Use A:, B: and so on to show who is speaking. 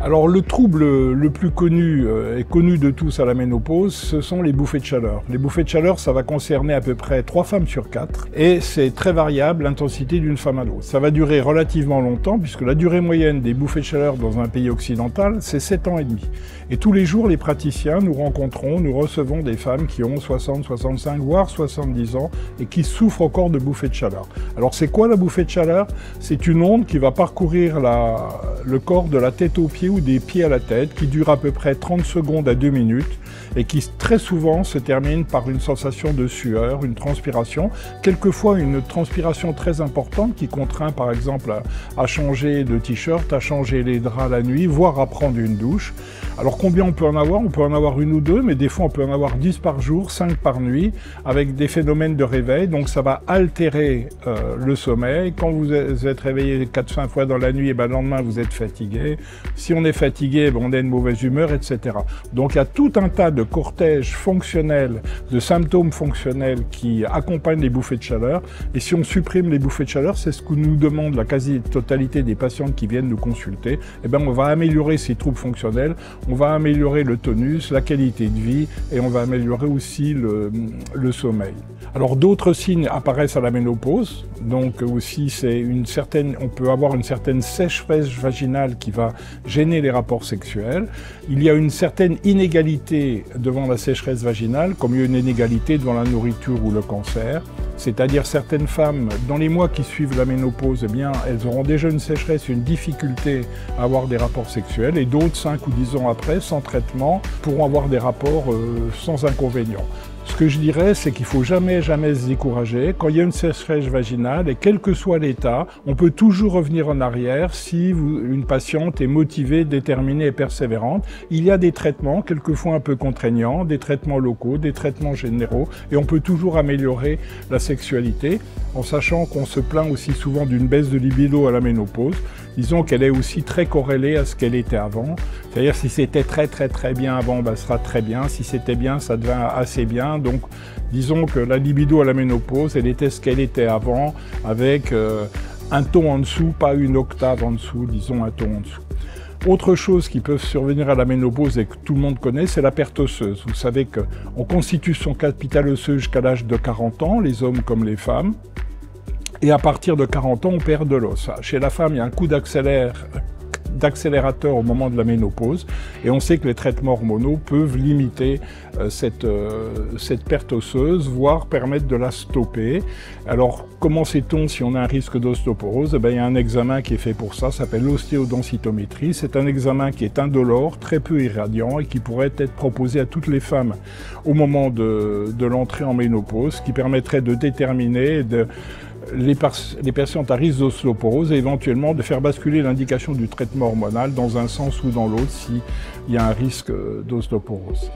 A: Alors le trouble le plus connu et connu de tous à la ménopause, ce sont les bouffées de chaleur. Les bouffées de chaleur, ça va concerner à peu près 3 femmes sur 4 et c'est très variable l'intensité d'une femme à l'autre. Ça va durer relativement longtemps puisque la durée moyenne des bouffées de chaleur dans un pays occidental, c'est 7 ans et demi. Et tous les jours, les praticiens, nous recevons des femmes qui ont 60, 65, voire 70 ans et qui souffrent encore de bouffées de chaleur. Alors c'est quoi la bouffée de chaleur? C'est une onde qui va parcourir le corps de la tête aux pieds ou des pieds à la tête, qui dure à peu près 30 secondes à 2 minutes et qui très souvent se termine par une sensation de sueur, une transpiration, quelquefois une transpiration très importante qui contraint par exemple à changer de t-shirt, à changer les draps la nuit, voire à prendre une douche. Alors combien on peut en avoir? On peut en avoir 1 ou 2, mais des fois on peut en avoir 10 par jour, 5 par nuit, avec des phénomènes de réveil, donc ça va altérer le sommeil. Quand vous êtes réveillé 4-5 fois dans la nuit, et ben, le lendemain vous êtes fatigué. Si on est fatigué, ben, on a une mauvaise humeur, etc. Donc il y a tout un tas de cortèges fonctionnels, de symptômes fonctionnels qui accompagnent les bouffées de chaleur. Et si on supprime les bouffées de chaleur, c'est ce que nous demande la quasi-totalité des patientes qui viennent nous consulter, et ben, on va améliorer ces troubles fonctionnels, on va améliorer le tonus, la qualité de vie et on va améliorer aussi le sommeil. Alors d'autres signes apparaissent à la ménopause, donc aussi on peut avoir une certaine sécheresse vaginale qui va gêner les rapports sexuels. Il y a une certaine inégalité devant la sécheresse vaginale, comme il y a une inégalité devant la nourriture ou le cancer. C'est-à-dire certaines femmes, dans les mois qui suivent la ménopause, eh bien, elles auront déjà une sécheresse, une difficulté à avoir des rapports sexuels, et d'autres, 5 ou 10 ans après, sans traitement, pourront avoir des rapports sans inconvénients. Ce que je dirais, c'est qu'il ne faut jamais se décourager. Quand il y a une sécheresse vaginale, et quel que soit l'état, on peut toujours revenir en arrière si une patiente est motivée, déterminée et persévérante. Il y a des traitements, quelquefois un peu contraignants, des traitements locaux, des traitements généraux, et on peut toujours améliorer la sexualité, en sachant qu'on se plaint aussi souvent d'une baisse de libido à la ménopause. Disons qu'elle est aussi très corrélée à ce qu'elle était avant. C'est-à-dire si c'était très bien avant, ben, ce sera très bien. Si c'était bien, ça devient assez bien. Donc disons que la libido à la ménopause, elle était ce qu'elle était avant, avec un ton en dessous, pas une octave en dessous, disons un ton en dessous. Autre chose qui peut survenir à la ménopause et que tout le monde connaît, c'est la perte osseuse. Vous savez qu'on constitue son capital osseux jusqu'à l'âge de 40 ans, les hommes comme les femmes. Et à partir de 40 ans, on perd de l'os. Chez la femme, il y a un coup d'accélérateur au moment de la ménopause, et on sait que les traitements hormonaux peuvent limiter cette perte osseuse, voire permettre de la stopper. Alors, comment sait-on si on a un risque d'ostéoporose? Eh bien, il y a un examen qui est fait pour ça, ça s'appelle l'ostéodensitométrie. C'est un examen qui est indolore, très peu irradiant, et qui pourrait être proposé à toutes les femmes au moment de l'entrée en ménopause, qui permettrait de déterminer les patientes à risque d'ostéoporose et éventuellement de faire basculer l'indication du traitement hormonal dans un sens ou dans l'autre s'il y a un risque d'ostéoporose.